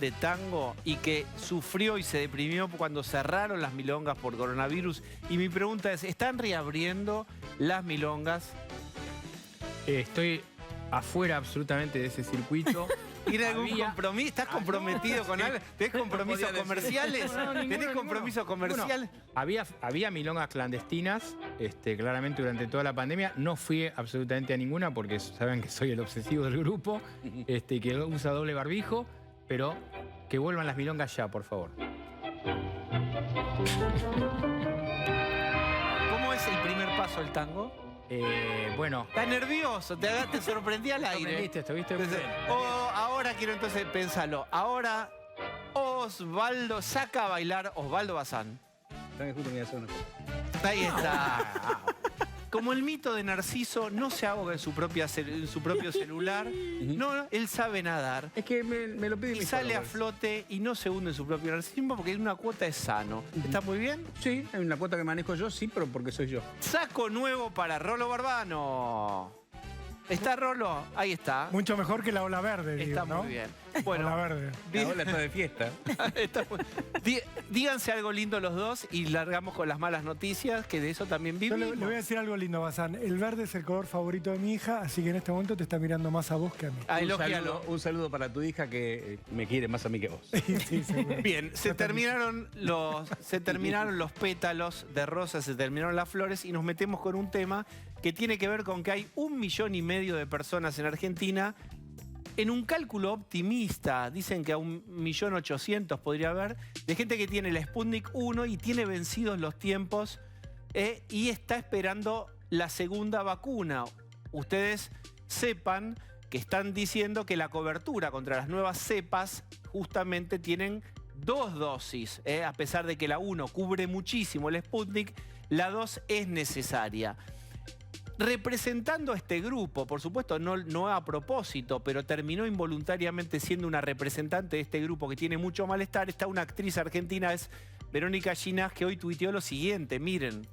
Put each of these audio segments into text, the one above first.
de tango y que sufrió y se deprimió cuando cerraron las milongas por coronavirus. Y mi pregunta es, ¿están reabriendo las milongas? Estoy afuera absolutamente de ese circuito. ¿Tiene algún compromiso? ¿Estás comprometido con algo? ¿Tenés compromisos comerciales? ¿Tenés compromisos comerciales? Había milongas clandestinas, claramente durante toda la pandemia. No fui absolutamente a ninguna porque saben que soy el obsesivo del grupo, que usa doble barbijo, pero que vuelvan las milongas ya, por favor. ¿Cómo es el primer paso del tango? Bueno. ¿Estás nervioso? ¿Te sorprendí al aire? ¿Viste? Entonces, ahora quiero entonces pensarlo. Ahora Osvaldo saca a bailar Osvaldo Bazán. Ahí está. Como el mito de Narciso no se ahoga en su propio celular, no, él sabe nadar. Es que me lo pide y mi sale a flote y no se hunde en su propio narcisismo porque una cuota es sano. ¿Está muy bien? Sí, hay una cuota que manejo yo, sí, pero porque soy yo. Saco nuevo para Rolo Barbano. ¿Está Rolo? Ahí está. Mucho mejor que la ola verde, digo, Está ¿no? muy bien. Bueno, ola verde. La ola está de fiesta. Díganse algo lindo los dos y largamos con las malas noticias, que de eso también Yo vivimos. le voy a decir algo lindo, Bazán. El verde es el color favorito de mi hija, así que en este momento te está mirando más a vos que a mí. Un saludo para tu hija que me quiere más a mí que vos. Sí, seguro. Bien, se terminaron los pétalos de rosas, se terminaron las flores y nos metemos con un tema que tiene que ver con que hay 1,5 millones de personas en Argentina. En un cálculo optimista, dicen que a 1.800.000 podría haber, de gente que tiene la Sputnik 1 y tiene vencidos los tiempos y está esperando la segunda vacuna. Ustedes sepan que están diciendo que la cobertura contra las nuevas cepas justamente tienen 2 dosis. A pesar de que la 1 cubre muchísimo el Sputnik, la 2 es necesaria. Representando a este grupo, por supuesto no a propósito, pero terminó involuntariamente siendo una representante de este grupo que tiene mucho malestar, está una actriz argentina, es Verónica Ginás, que hoy tuiteó lo siguiente, miren.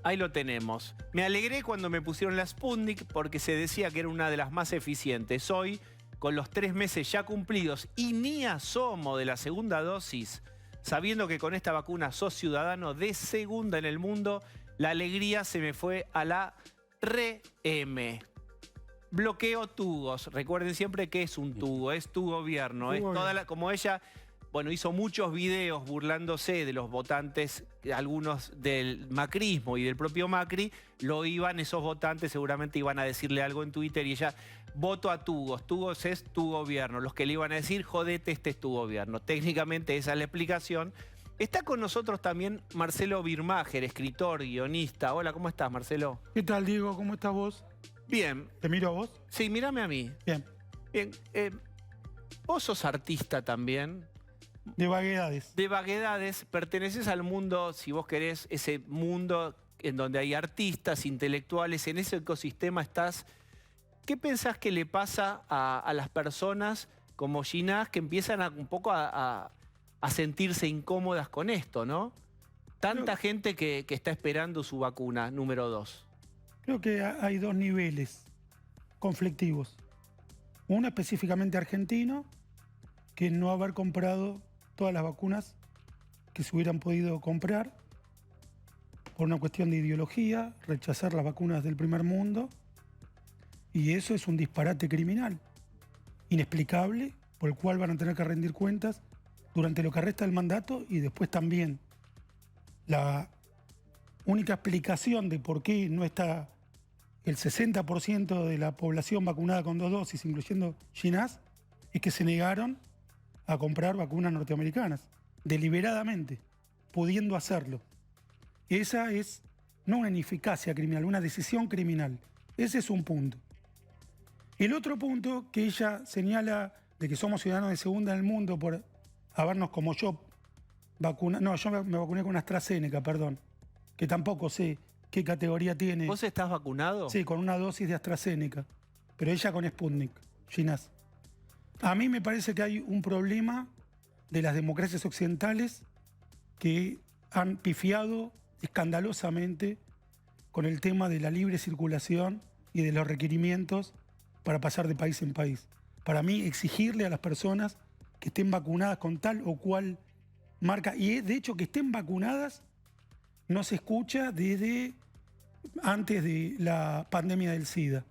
Ahí lo tenemos. Me alegré cuando me pusieron la Sputnik porque se decía que era una de las más eficientes. Hoy, con los 3 meses ya cumplidos y ni asomo de la segunda dosis, sabiendo que con esta vacuna sos ciudadano de segunda en el mundo, la alegría se me fue a la re-M. Bloqueo tugos. Recuerden siempre que es un tugo, es tu gobierno. Es toda como ella, bueno, hizo muchos videos burlándose de los votantes, algunos del macrismo y del propio Macri, esos votantes seguramente iban a decirle algo en Twitter y ella, voto a tugos, tugos es tu gobierno. Los que le iban a decir, jodete, este es tu gobierno. Técnicamente esa es la explicación. Está con nosotros también Marcelo Birmacher, escritor, guionista. Hola, ¿cómo estás, Marcelo? ¿Qué tal, Diego? ¿Cómo estás vos? Bien. ¿Te miro a vos? Sí, mírame a mí. Bien. Bien. Vos sos artista también. De vaguedades. De vaguedades. Perteneces al mundo, si vos querés, ese mundo en donde hay artistas, intelectuales. En ese ecosistema estás. ¿Qué pensás que le pasa a las personas como Ginás que empiezan un poco a sentirse incómodas con esto, ¿no? Tanta gente que está esperando su vacuna, número 2. Creo que hay 2 niveles conflictivos. Uno específicamente argentino, que no haber comprado todas las vacunas que se hubieran podido comprar por una cuestión de ideología, rechazar las vacunas del primer mundo, y eso es un disparate criminal, inexplicable, por el cual van a tener que rendir cuentas durante lo que resta del mandato y después también. La única explicación de por qué no está el 60% de la población vacunada con 2 dosis, incluyendo Ginás, es que se negaron a comprar vacunas norteamericanas, deliberadamente, pudiendo hacerlo. Esa es no una ineficacia criminal, una decisión criminal. Ese es un punto. El otro punto que ella señala de que somos ciudadanos de segunda en el mundo por habernos como yo vacunado. No, yo me vacuné con AstraZeneca, perdón. Que tampoco sé qué categoría tiene. ¿Vos estás vacunado? Sí, con una dosis de AstraZeneca. Pero ella con Sputnik, Ginás. A mí me parece que hay un problema de las democracias occidentales que han pifiado escandalosamente con el tema de la libre circulación y de los requerimientos para pasar de país en país. Para mí, exigirle a las personas que estén vacunadas con tal o cual marca. Y de hecho que estén vacunadas no se escucha desde antes de la pandemia del SIDA.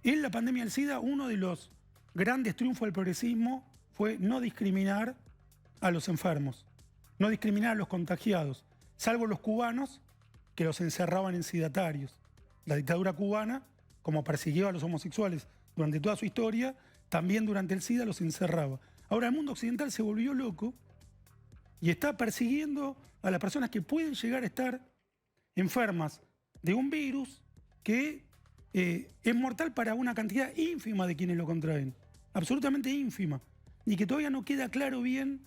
En la pandemia del SIDA, uno de los grandes triunfos del progresismo fue no discriminar a los enfermos, no discriminar a los contagiados, salvo los cubanos que los encerraban en sidatarios. La dictadura cubana, como persiguió a los homosexuales durante toda su historia, también durante el SIDA los encerraba. Ahora el mundo occidental se volvió loco y está persiguiendo a las personas que pueden llegar a estar enfermas de un virus que es mortal para una cantidad ínfima de quienes lo contraen, absolutamente ínfima, y que todavía no queda claro bien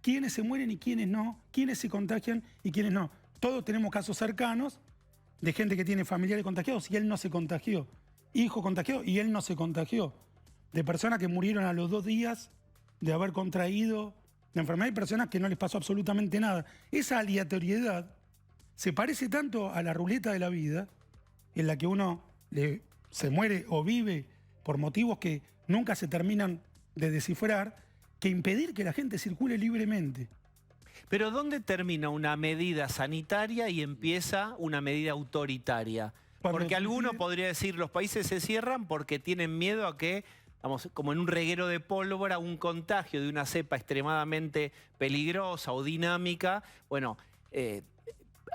quiénes se mueren y quiénes no, quiénes se contagian y quiénes no. Todos tenemos casos cercanos de gente que tiene familiares contagiados y él no se contagió, hijo contagiado y él no se contagió, de personas que murieron a los 2 días de haber contraído la enfermedad y personas que no les pasó absolutamente nada. Esa aleatoriedad se parece tanto a la ruleta de la vida, en la que uno se muere o vive por motivos que nunca se terminan de descifrar, que impedir que la gente circule libremente. Pero ¿dónde termina una medida sanitaria y empieza una medida autoritaria? Porque alguno podría decir, los países se cierran porque tienen miedo a que, vamos, como en un reguero de pólvora, un contagio de una cepa extremadamente peligrosa o dinámica, bueno,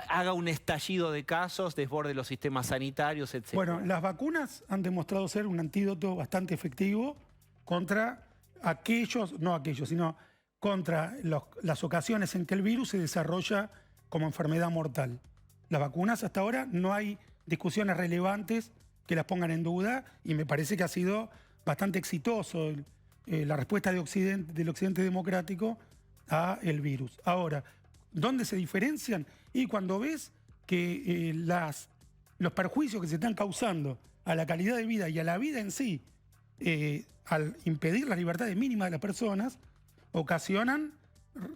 haga un estallido de casos, desborde los sistemas sanitarios, etc. Bueno, las vacunas han demostrado ser un antídoto bastante efectivo contra sino contra las ocasiones en que el virus se desarrolla como enfermedad mortal. Las vacunas hasta ahora no hay discusiones relevantes que las pongan en duda y me parece que ha sido bastante exitoso la respuesta del Occidente democrático a el virus. Ahora, ¿dónde se diferencian? Y cuando ves que los perjuicios que se están causando a la calidad de vida y a la vida en sí, al impedir las libertades mínimas de las personas, ocasionan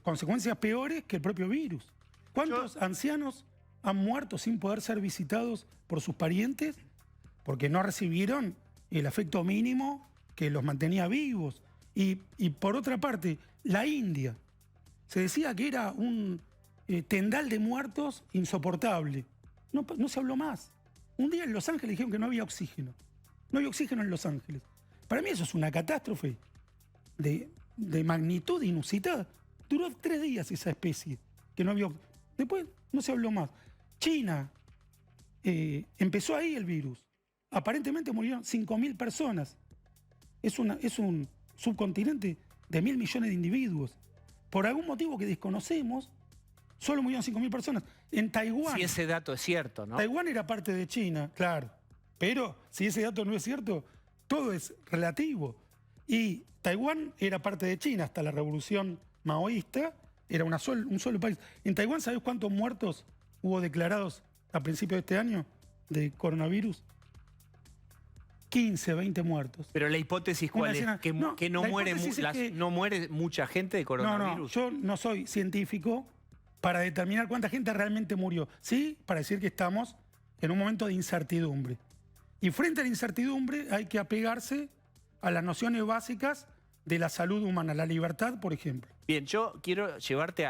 consecuencias peores que el propio virus. ¿Cuántos ancianos han muerto sin poder ser visitados por sus parientes porque no recibieron el afecto mínimo que los mantenía vivos? Y por otra parte, la India. Se decía que era un tendal de muertos insoportable. No se habló más. Un día en Los Ángeles dijeron que no había oxígeno. No había oxígeno en Los Ángeles. Para mí eso es una catástrofe de magnitud inusitada. Duró 3 días esa especie, que no había. Después no se habló más. China, empezó ahí el virus. Aparentemente murieron 5.000 personas. Es un subcontinente de 1.000 millones de individuos. Por algún motivo que desconocemos, solo murieron 5.000 personas. En Taiwán. Si ese dato es cierto, ¿no? Taiwán era parte de China, claro. Pero si ese dato no es cierto, todo es relativo. Y Taiwán era parte de China hasta la revolución maoísta, era un solo país. En Taiwán, ¿sabés cuántos muertos hubo declarados a principios de este año de coronavirus? 15, 20 muertos. Pero la hipótesis, ¿cuál es? Que no muere mucha gente de coronavirus. No, yo no soy científico para determinar cuánta gente realmente murió. Sí, para decir que estamos en un momento de incertidumbre. Y frente a la incertidumbre hay que apegarse a las nociones básicas de la salud humana, la libertad, por ejemplo. Bien, yo quiero llevarte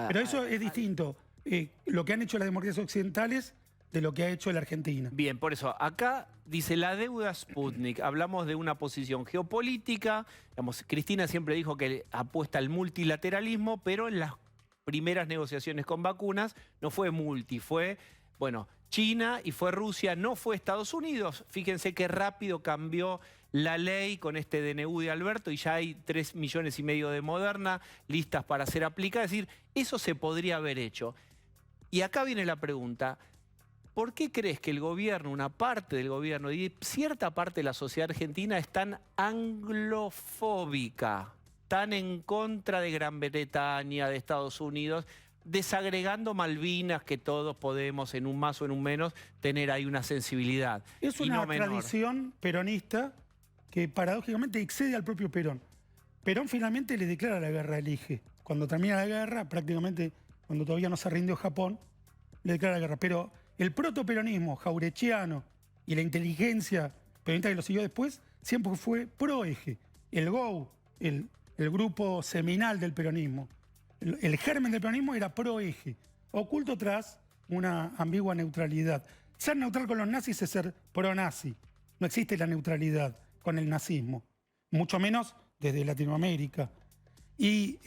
Pero eso es distinto, lo que han hecho las democracias occidentales de lo que ha hecho la Argentina. Bien, por eso, acá dice la deuda Sputnik, hablamos de una posición geopolítica, digamos, Cristina siempre dijo que apuesta al multilateralismo, pero en las primeras negociaciones con vacunas no fue multi, fue, bueno, China y fue Rusia, no fue Estados Unidos. Fíjense qué rápido cambió la ley con este DNU de Alberto y ya hay 3,5 millones de Moderna listas para ser aplicadas. Es decir, eso se podría haber hecho. Y acá viene la pregunta, ¿por qué crees que el gobierno, una parte del gobierno y cierta parte de la sociedad argentina es tan anglofóbica, tan en contra de Gran Bretaña, de Estados Unidos, desagregando Malvinas, que todos podemos, en un más o en un menos, tener ahí una sensibilidad? Es una tradición peronista que paradójicamente excede al propio Perón. Perón finalmente le declara la guerra al Eje. Cuando termina la guerra, prácticamente cuando todavía no se rindió Japón, le declara la guerra. Pero el protoperonismo jaurechiano y la inteligencia peronista que lo siguió después, siempre fue pro-Eje. El GO, el grupo seminal del peronismo. El germen del peronismo era pro-eje, oculto tras una ambigua neutralidad. Ser neutral con los nazis es ser pro-nazi. No existe la neutralidad con el nazismo, mucho menos desde Latinoamérica. Y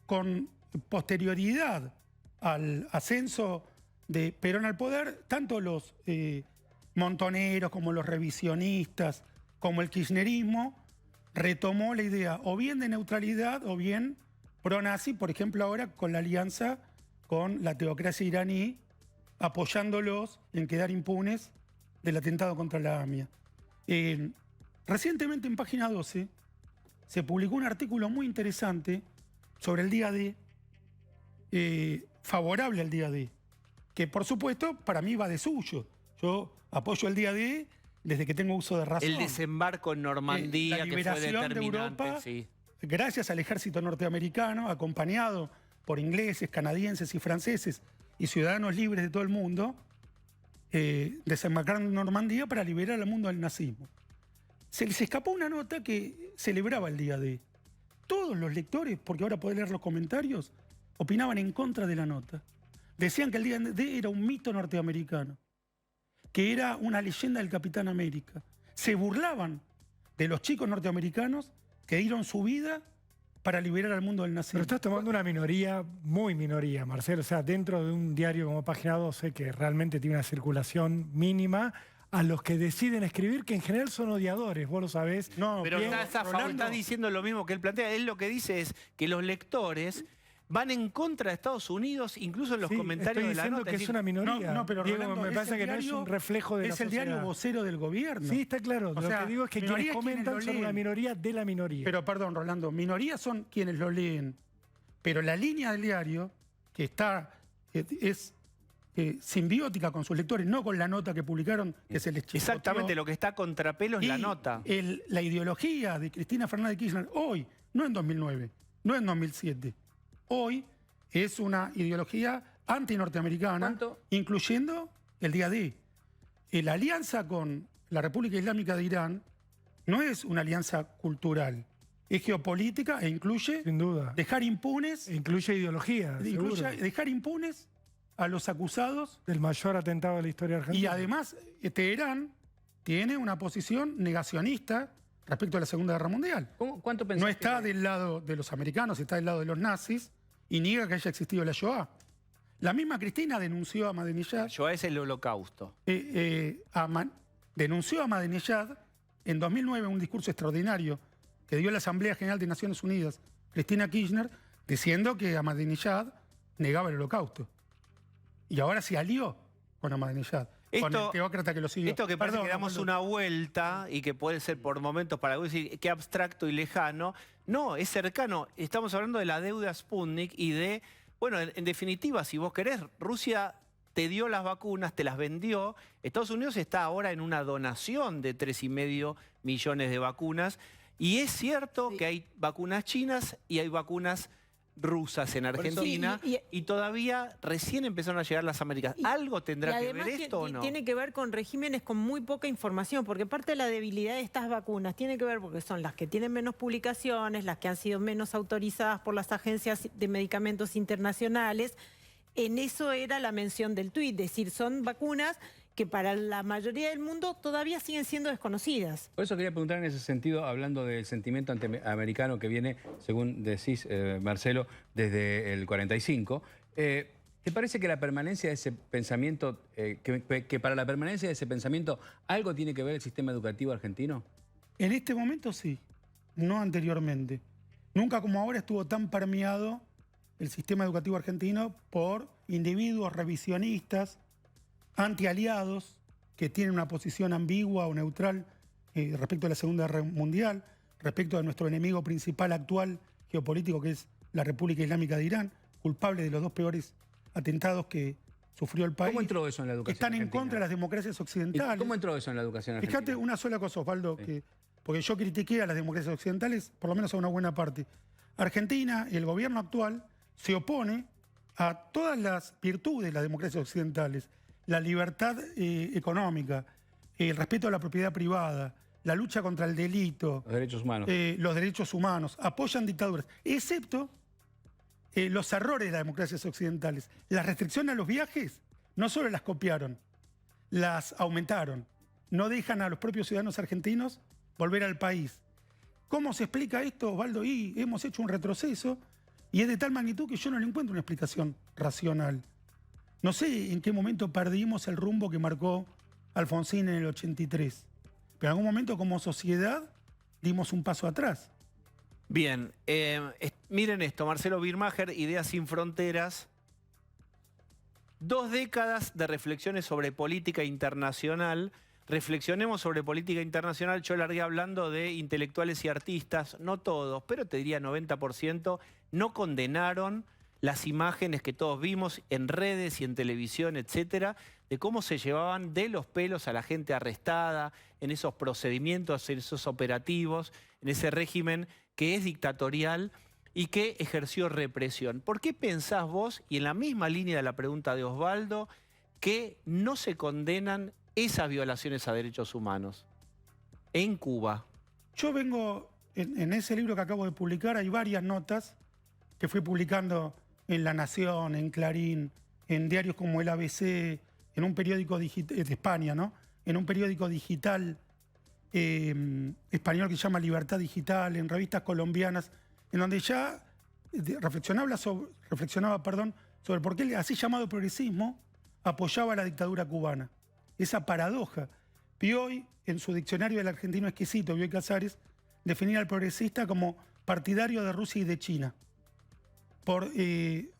con posterioridad al ascenso de Perón al poder, tanto los montoneros como los revisionistas, como el kirchnerismo, retomó la idea o bien de neutralidad o bien pro-nazi, por ejemplo ahora con la alianza con la teocracia iraní, apoyándolos en quedar impunes del atentado contra la AMIA. Recientemente en Página 12 se publicó un artículo muy interesante sobre el día D, favorable al día D, que por supuesto para mí va de suyo. Yo apoyo el día D desde que tengo uso de razón. El desembarco en Normandía, la que fue liberación de determinante. Europa, Sí. gracias al ejército norteamericano, acompañado por ingleses, canadienses y franceses y ciudadanos libres de todo el mundo, desembarcaron en Normandía para liberar al mundo del nazismo. Se les escapó una nota que celebraba el día D. Todos los lectores, porque ahora podés leer los comentarios, opinaban en contra de la nota. Decían que el día D era un mito norteamericano, que era una leyenda del Capitán América. Se burlaban de los chicos norteamericanos que dieron su vida para liberar al mundo del nazismo. Pero estás tomando una minoría, muy minoría, Marcelo. O sea, dentro de un diario como Página 12, que realmente tiene una circulación mínima, a los que deciden escribir, que en general son odiadores, vos lo sabés. No, Pero Diego, está diciendo lo mismo que él plantea. Él lo que dice es que los lectores van en contra de Estados Unidos, incluso en los Sí, comentarios estoy de la diciendo nota. que es una minoría. No, pero Diego, Rolando, me es parece el que no es diario- un reflejo de la es el sociedad. diario vocero del gobierno. Sí, está claro. O Lo sea, que digo es que minoría quienes es quienes comentan lo son una leen. minoría de la minoría. Pero perdón, Rolando, minorías son quienes lo leen. Pero la línea del diario, que está es simbiótica con sus lectores, no con la nota que publicaron, que se les chispoteó. Exactamente, lo que está a contrapelo es la Y nota. la ideología de Cristina Fernández de Kirchner hoy, no en 2009, no en 2007, hoy es una ideología anti-norteamericana, ¿Cuánto? incluyendo el día D. La alianza con la República Islámica de Irán no es una alianza cultural, es geopolítica e incluye Sin duda. dejar impunes, Incluye ideología, seguro. dejar impunes a los acusados. Del mayor atentado de la historia Y argentina. además, Teherán tiene una posición negacionista respecto a la Segunda Guerra Mundial. ¿Cuánto pensás No está que- del lado de los americanos, está del lado de los nazis y niega que haya existido la Shoah. La misma Cristina denunció a Ahmadinejad, Yo es el holocausto. denunció a Ahmadinejad en 2009 un discurso extraordinario que dio la Asamblea General de Naciones Unidas, Cristina Kirchner, diciendo que Ahmadinejad negaba el holocausto. Y ahora se alió con Ahmadinejad, con el teócrata que lo siguió. Esto que parece Perdón, que damos Leopoldo. una vuelta y que puede ser por momentos para decir qué abstracto y lejano. No, es cercano. Estamos hablando de la deuda Sputnik y de, bueno, en definitiva, si vos querés, Rusia te dio las vacunas, te las vendió. Estados Unidos está ahora en una donación de 3,5 millones de vacunas. Y es cierto que hay vacunas chinas y hay vacunas rusas en Argentina Sí, y todavía recién empezaron a llegar las americanas. ¿Algo tendrá que ver esto o no? Tiene que ver con regímenes con muy poca información, porque parte de la debilidad de estas vacunas tiene que ver porque son las que tienen menos publicaciones, las que han sido menos autorizadas por las agencias de medicamentos internacionales. En eso era la mención del tuit, es decir, son vacunas que para la mayoría del mundo todavía siguen siendo desconocidas. Por eso quería preguntar en ese sentido, hablando del sentimiento antiamericano que viene, según decís, Marcelo, desde el 45. ¿Te parece que la permanencia de ese pensamiento, que para la permanencia de ese pensamiento algo tiene que ver el sistema educativo argentino? En este momento sí, no anteriormente. Nunca como ahora estuvo tan permeado el sistema educativo argentino por individuos revisionistas, antialiados, que tienen una posición ambigua o neutral respecto a la Segunda Guerra Mundial, respecto a nuestro enemigo principal actual geopolítico, que es la República Islámica de Irán, culpable de los dos peores atentados que sufrió el país. ¿Cómo entró eso en la educación Están en argentina? contra de las democracias occidentales. ¿Cómo entró eso en la educación argentina? Fíjate una sola cosa, Osvaldo, Sí. porque yo critiqué a las democracias occidentales, por lo menos a una buena parte. Argentina y el gobierno actual se opone a todas las virtudes de las democracias occidentales, la libertad económica, el respeto a la propiedad privada, la lucha contra el delito, Los derechos humanos. los derechos humanos, apoyan dictaduras, excepto los errores de las democracias occidentales. Las restricciones a los viajes no solo las copiaron, las aumentaron. No dejan a los propios ciudadanos argentinos volver al país. ¿Cómo se explica esto, Osvaldo? Y hemos hecho un retroceso y es de tal magnitud que yo no le encuentro una explicación racional. No sé en qué momento perdimos el rumbo que marcó Alfonsín en el 83, pero en algún momento como sociedad dimos un paso atrás. Bien, miren esto, Marcelo Birmacher, Ideas sin Fronteras. 2 décadas de reflexiones sobre política internacional. Reflexionemos sobre política internacional. Yo largué hablando de intelectuales y artistas, no todos, pero te diría 90%, no condenaron las imágenes que todos vimos en redes y en televisión, etcétera, de cómo se llevaban de los pelos a la gente arrestada, en esos procedimientos, en esos operativos, en ese régimen que es dictatorial y que ejerció represión. ¿Por qué pensás vos, y en la misma línea de la pregunta de Osvaldo, que no se condenan esas violaciones a derechos humanos en Cuba? Yo vengo, en ese libro que acabo de publicar, hay varias notas que fui publicando en La Nación, en Clarín, en diarios como el ABC, en un periódico digital de España, ¿no? En un periódico digital español que se llama Libertad Digital, en revistas colombianas, en donde ya reflexionaba sobre por qué el así llamado progresismo apoyaba a la dictadura cubana. Esa paradoja. Bioy, en su diccionario del argentino exquisito, Bioy Casares, definía al progresista como partidario de Rusia y de China. Por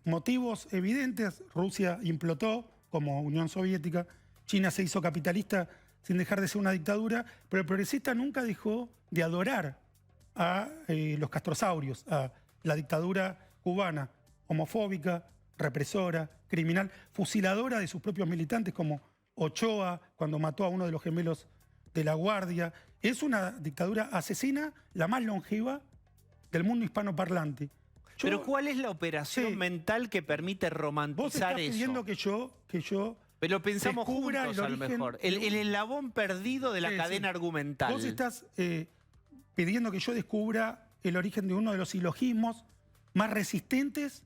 motivos evidentes, Rusia implotó como Unión Soviética, China se hizo capitalista sin dejar de ser una dictadura, pero el progresista nunca dejó de adorar a los castrosaurios, a la dictadura cubana, homofóbica, represora, criminal, fusiladora de sus propios militantes como Ochoa, cuando mató a uno de los gemelos de La Guardia. Es una dictadura asesina, la más longeva del mundo hispanoparlante. Pero ¿cuál es la operación mental que permite romantizar vos estás eso? pidiendo que yo Pero pensamos descubra juntos el a lo origen mejor. El eslabón perdido de la cadena argumental. Vos estás pidiendo que yo descubra el origen de uno de los silogismos más resistentes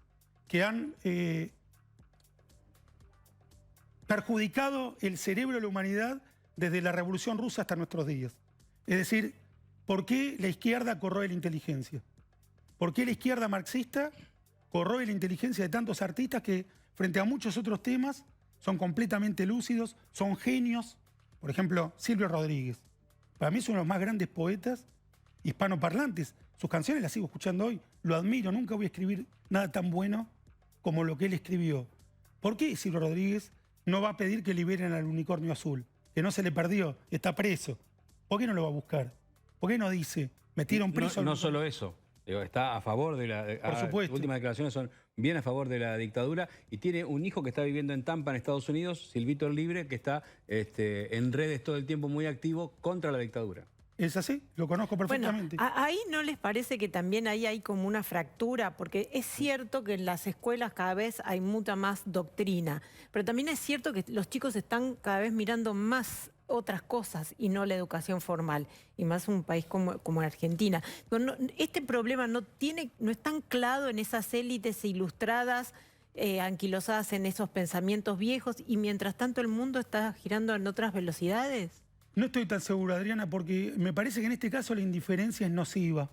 que han perjudicado el cerebro de la humanidad desde la Revolución Rusa hasta nuestros días. Es decir, ¿por qué la izquierda corroe la inteligencia? ¿Por qué la izquierda marxista corroe la inteligencia de tantos artistas que, frente a muchos otros temas, son completamente lúcidos, son genios? Por ejemplo, Silvio Rodríguez. Para mí es uno de los más grandes poetas hispanoparlantes. Sus canciones las sigo escuchando hoy. Lo admiro, nunca voy a escribir nada tan bueno como lo que él escribió. ¿Por qué Silvio Rodríguez no va a pedir que liberen al unicornio azul? Que no se le perdió, está preso. ¿Por qué no lo va a buscar? ¿Por qué no dice, metieron preso al No unicornio? solo eso. Digo, está a favor de la... Por supuesto. Las últimas declaraciones son bien a favor de la dictadura y tiene un hijo que está viviendo en Tampa, en Estados Unidos, Silvito el Libre, que está en redes todo el tiempo muy activo contra la dictadura. ¿Es así? Lo conozco perfectamente. Bueno, ahí no les parece que también ahí hay como una fractura, porque es cierto que en las escuelas cada vez hay mucha más doctrina, pero también es cierto que los chicos están cada vez mirando más otras cosas y no la educación formal, y más un país como Argentina. Este problema no es tan claro en esas élites ilustradas, anquilosadas en esos pensamientos viejos, y mientras tanto el mundo está girando en otras velocidades. No estoy tan seguro, Adriana, porque me parece que en este caso la indiferencia es nociva.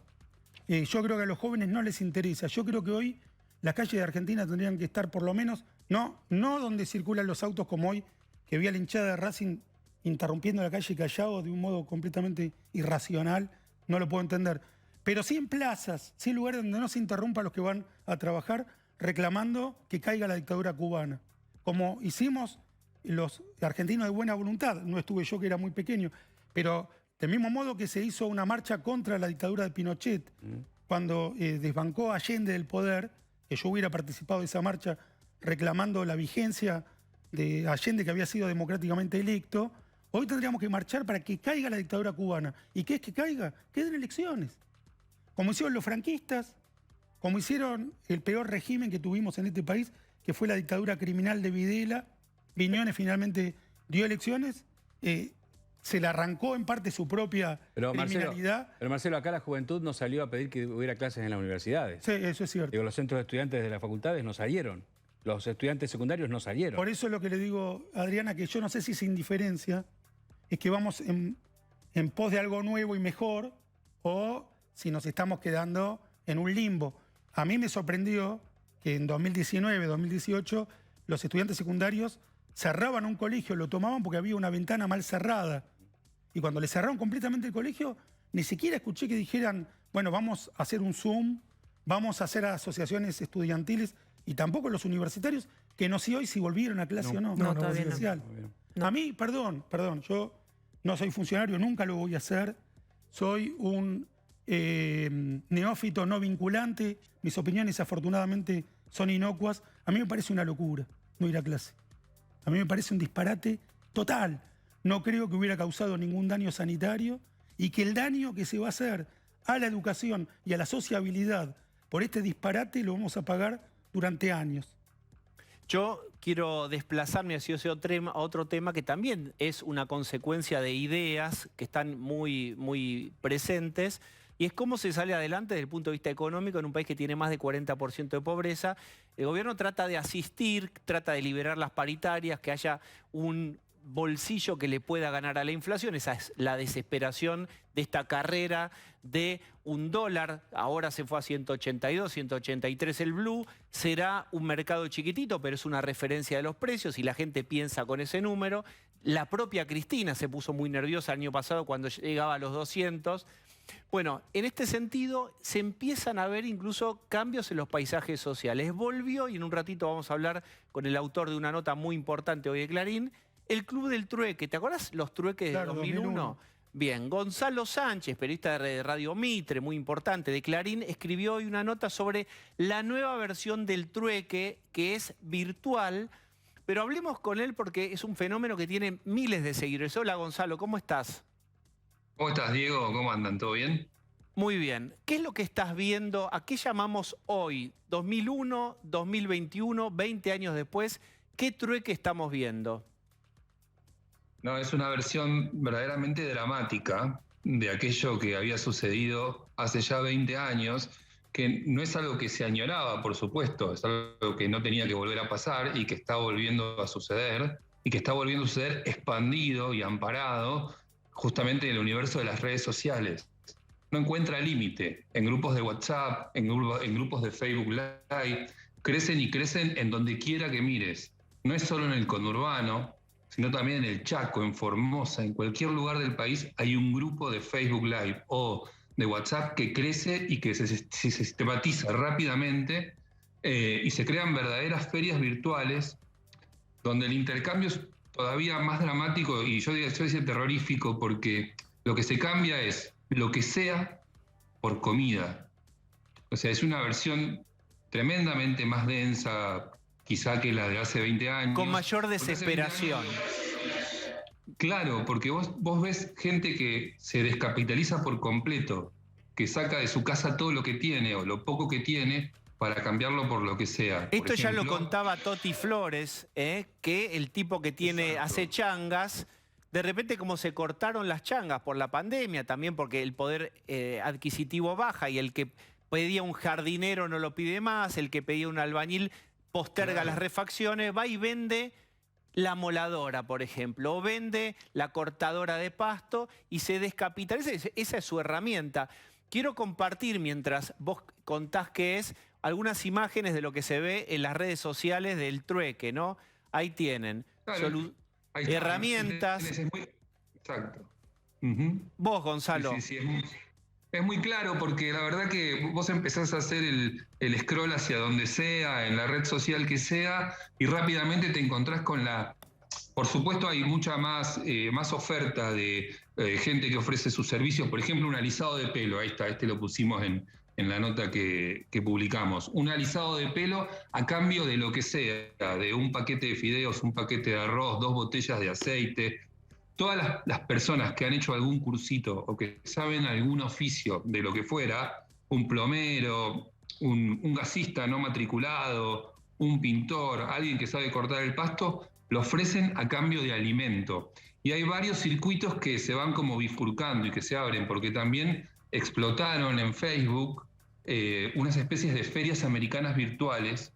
Yo creo que a los jóvenes no les interesa. Yo creo que hoy las calles de Argentina tendrían que estar por lo menos, no donde circulan los autos como hoy, que vi a la hinchada de Racing interrumpiendo la calle Callao de un modo completamente irracional, no lo puedo entender. Pero sí en plazas, sí en lugares donde no se interrumpa a los que van a trabajar, reclamando que caiga la dictadura cubana. Como hicimos los argentinos de buena voluntad, no estuve yo que era muy pequeño, pero del mismo modo que se hizo una marcha contra la dictadura de Pinochet, cuando desbancó a Allende del poder, que yo hubiera participado de esa marcha reclamando la vigencia de Allende, que había sido democráticamente electo, hoy tendríamos que marchar para que caiga la dictadura cubana. ¿Y qué es que caiga? Queden elecciones. Como hicieron los franquistas, como hicieron el peor régimen que tuvimos en este país, que fue la dictadura criminal de Videla. Viñones finalmente dio elecciones, se le arrancó en parte su propia criminalidad. Pero Marcelo, acá la juventud no salió a pedir que hubiera clases en las universidades. Sí, eso es cierto. Digo, los centros de estudiantes de las facultades no salieron. Los estudiantes secundarios no salieron. Por eso es lo que le digo, Adriana, que yo no sé si es indiferencia, es que vamos en pos de algo nuevo y mejor, o si nos estamos quedando en un limbo. A mí me sorprendió que en 2019, 2018, los estudiantes secundarios cerraban un colegio, lo tomaban porque había una ventana mal cerrada. Y cuando le cerraron completamente el colegio, ni siquiera escuché que dijeran, bueno, vamos a hacer un Zoom, vamos a hacer asociaciones estudiantiles, y tampoco los universitarios, que no sé hoy si volvieron a clase o no. No, todavía presencial. no. A mí, perdón, yo no soy funcionario, nunca lo voy a hacer. Soy un neófito no vinculante. Mis opiniones, afortunadamente, son inocuas. A mí me parece una locura no ir a clase. A mí me parece un disparate total. No creo que hubiera causado ningún daño sanitario y que el daño que se va a hacer a la educación y a la sociabilidad por este disparate lo vamos a pagar durante años. Yo quiero desplazarme hacia otro tema que también es una consecuencia de ideas que están muy, muy presentes, y es cómo se sale adelante desde el punto de vista económico en un país que tiene más de 40% de pobreza. El gobierno trata de asistir, trata de liberar las paritarias, que haya un bolsillo que le pueda ganar a la inflación. Esa es la desesperación de esta carrera de $1. Ahora se fue a 182, 183 el blue. Será un mercado chiquitito, pero es una referencia de los precios y la gente piensa con ese número. La propia Cristina se puso muy nerviosa el año pasado cuando llegaba a los 200. Bueno, en este sentido se empiezan a ver incluso cambios en los paisajes sociales. Volvió, y en un ratito vamos a hablar con el autor de una nota muy importante hoy de Clarín, el Club del Trueque. ¿Te acordás los trueques de 2001? Bien, Gonzalo Sánchez, periodista de Radio Mitre, muy importante, de Clarín, escribió hoy una nota sobre la nueva versión del trueque, que es virtual, pero hablemos con él porque es un fenómeno que tiene miles de seguidores. Hola Gonzalo, ¿cómo estás? ¿Cómo estás, Diego? ¿Cómo andan? ¿Todo bien? Muy bien. ¿Qué es lo que estás viendo? ¿A qué llamamos hoy? 2001, 2021, 20 años después, ¿qué trueque estamos viendo? No, es una versión verdaderamente dramática de aquello que había sucedido hace ya 20 años, que no es algo que se añoraba, por supuesto, es algo que no tenía que volver a pasar y que está volviendo a suceder, y que está volviendo a suceder expandido y amparado justamente en el universo de las redes sociales. No encuentra límite. En grupos de WhatsApp, en grupos de Facebook Live, crecen y crecen en donde quiera que mires. No es solo en el conurbano, sino también en el Chaco, en Formosa, en cualquier lugar del país hay un grupo de Facebook Live o de WhatsApp que crece y que se sistematiza rápidamente y se crean verdaderas ferias virtuales donde el intercambio es todavía más dramático y yo decía terrorífico, porque lo que se cambia es lo que sea por comida. O sea, es una versión tremendamente más densa quizá que la de hace 20 años. Con mayor desesperación. Claro, porque vos ves gente que se descapitaliza por completo, que saca de su casa todo lo que tiene o lo poco que tiene para cambiarlo por lo que sea. Esto ya lo contaba Toti Flores, que el tipo que hace changas, de repente como se cortaron las changas por la pandemia, también porque el poder adquisitivo baja y el que pedía un jardinero no lo pide más, el que pedía un albañil posterga las refacciones, va y vende la moladora, por ejemplo, o vende la cortadora de pasto y se descapitaliza. Esa es su herramienta. Quiero compartir, mientras vos contás qué es, algunas imágenes de lo que se ve en las redes sociales del trueque, ¿no? Ahí tienen. Claro, ahí herramientas. Exacto. Vos, Gonzalo. Sí, es muy claro, porque la verdad que vos empezás a hacer el scroll hacia donde sea, en la red social que sea, y rápidamente te encontrás con Por supuesto hay mucha más oferta de gente que ofrece sus servicios, por ejemplo un alisado de pelo, ahí está, lo pusimos en la nota que publicamos. Un alisado de pelo a cambio de lo que sea, de un paquete de fideos, un paquete de arroz, 2 botellas de aceite. Todas las personas que han hecho algún cursito o que saben algún oficio de lo que fuera, un plomero, un gasista no matriculado, un pintor, alguien que sabe cortar el pasto, lo ofrecen a cambio de alimento. Y hay varios circuitos que se van como bifurcando y que se abren, porque también explotaron en Facebook unas especies de ferias americanas virtuales,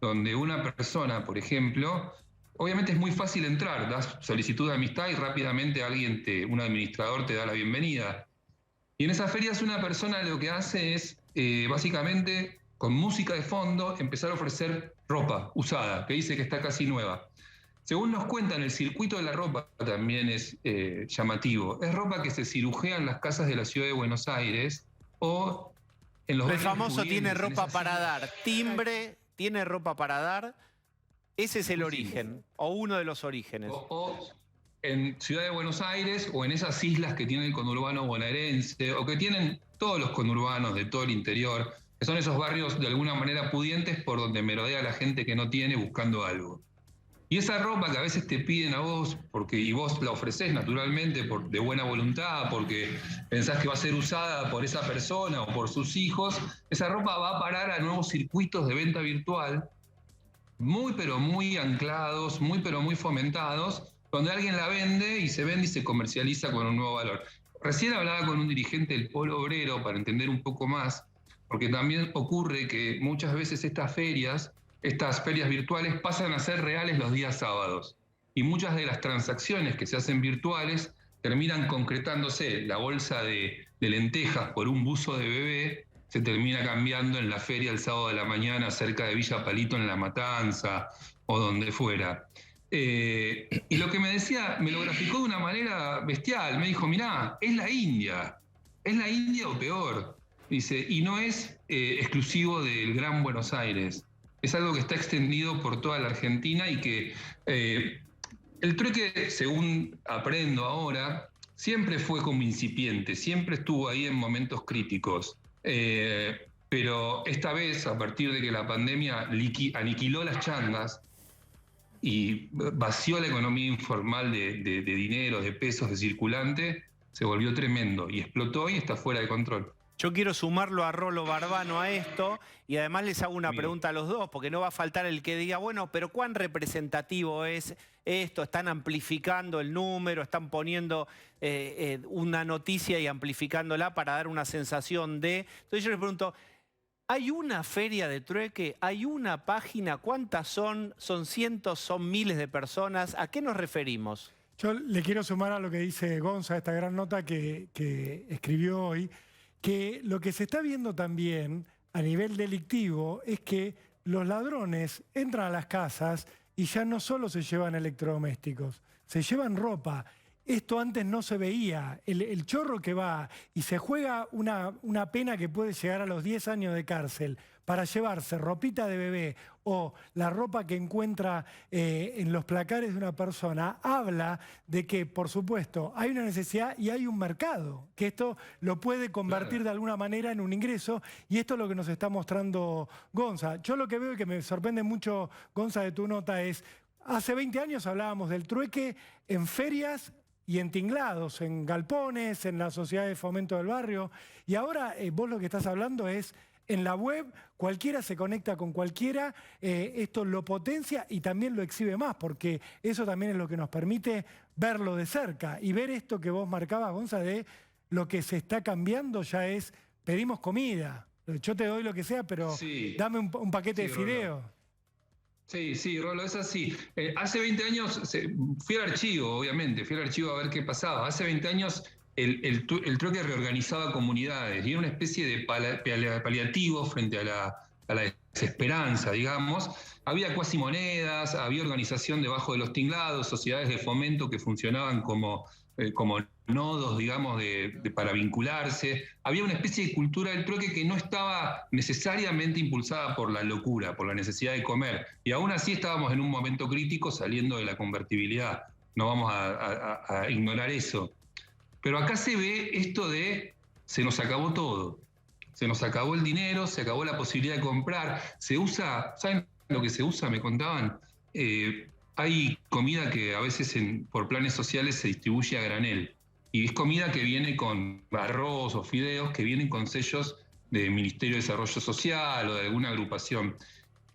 donde una persona, por ejemplo, obviamente es muy fácil entrar, das solicitud de amistad y rápidamente un administrador te da la bienvenida. Y en esas ferias una persona lo que hace es, básicamente, con música de fondo, empezar a ofrecer ropa usada, que dice que está casi nueva. Según nos cuentan, el circuito de la ropa también es llamativo. Es ropa que se cirujea en las casas de la ciudad de Buenos Aires o en los El barrios famoso pudientes, tiene en ropa esas para islas. dar, timbre, tiene ropa para dar. Ese es el origen, o uno de los orígenes. O en Ciudad de Buenos Aires o en esas islas que tiene el conurbano bonaerense o que tienen todos los conurbanos de todo el interior, que son esos barrios de alguna manera pudientes por donde merodea la gente que no tiene buscando algo. Y esa ropa que a veces te piden a vos, y vos la ofrecés naturalmente de buena voluntad, porque pensás que va a ser usada por esa persona o por sus hijos, esa ropa va a parar a nuevos circuitos de venta virtual, muy pero muy anclados, muy pero muy fomentados, donde alguien la vende y se comercializa con un nuevo valor. Recién hablaba con un dirigente del Polo Obrero para entender un poco más, porque también ocurre que muchas veces estas ferias virtuales pasan a ser reales los días sábados. Y muchas de las transacciones que se hacen virtuales terminan concretándose. La bolsa de lentejas por un buzo de bebé se termina cambiando en la feria el sábado de la mañana cerca de Villa Palito en La Matanza o donde fuera. Y lo que me decía, me lo graficó de una manera bestial. Me dijo, mirá, es la India o peor. Dice, y no es exclusivo del Gran Buenos Aires. Es algo que está extendido por toda la Argentina y que el trueque, según aprendo ahora, siempre fue como incipiente, siempre estuvo ahí en momentos críticos. Pero esta vez, a partir de que la pandemia aniquiló las changas y vació la economía informal de dinero, de pesos, de circulante, se volvió tremendo y explotó y está fuera de control. Yo quiero sumarlo a Rolo Barbano a esto y además les hago una Bien. pregunta a los dos, porque no va a faltar el que diga, bueno, pero ¿cuán representativo es esto? ¿Están amplificando el número? ¿Están poniendo una noticia y amplificándola para dar una sensación de...? Entonces yo les pregunto, ¿hay una feria de trueque? ¿Hay una página? ¿Cuántas son? ¿Son cientos? ¿Son miles de personas? ¿A qué nos referimos? Yo le quiero sumar a lo que dice Gonza, esta gran nota que escribió hoy, que lo que se está viendo también a nivel delictivo es que los ladrones entran a las casas y ya no solo se llevan electrodomésticos, se llevan ropa. Esto antes no se veía. El chorro que va y se juega una pena que puede llegar a los 10 años de cárcel para llevarse ropita de bebé o la ropa que encuentra en los placares de una persona, habla de que, por supuesto, hay una necesidad y hay un mercado, que esto lo puede convertir de alguna manera en un ingreso, y esto es lo que nos está mostrando Gonza. Yo lo que veo y que me sorprende mucho, Gonza, de tu nota es, hace 20 años hablábamos del trueque en ferias y en tinglados, en galpones, en la sociedad de fomento del barrio, y ahora vos lo que estás hablando es en la web, cualquiera se conecta con cualquiera, esto lo potencia y también lo exhibe más, porque eso también es lo que nos permite verlo de cerca y ver esto que vos marcabas, Gonza, de lo que se está cambiando ya es, pedimos comida, yo te doy lo que sea, pero Sí. dame un paquete de Sí, Rolo. fideo. Sí, Rolo, es así. Hace 20 años fui al archivo, obviamente, fui al archivo a ver qué pasaba. Hace 20 años el trueque reorganizaba comunidades y era una especie de paliativo frente a la desesperanza, digamos. Había cuasimonedas, había organización debajo de los tinglados, sociedades de fomento que funcionaban como nodos, digamos, para vincularse. Había una especie de cultura del trueque que no estaba necesariamente impulsada por la locura, por la necesidad de comer. Y aún así estábamos en un momento crítico saliendo de la convertibilidad. No vamos a ignorar eso. Pero acá se ve esto de se nos acabó todo. Se nos acabó el dinero, se acabó la posibilidad de comprar. Se usa, ¿saben lo que se usa? Me contaban. Hay comida que a veces por planes sociales se distribuye a granel. Y es comida que viene con arroz o fideos que vienen con sellos del Ministerio de Desarrollo Social o de alguna agrupación.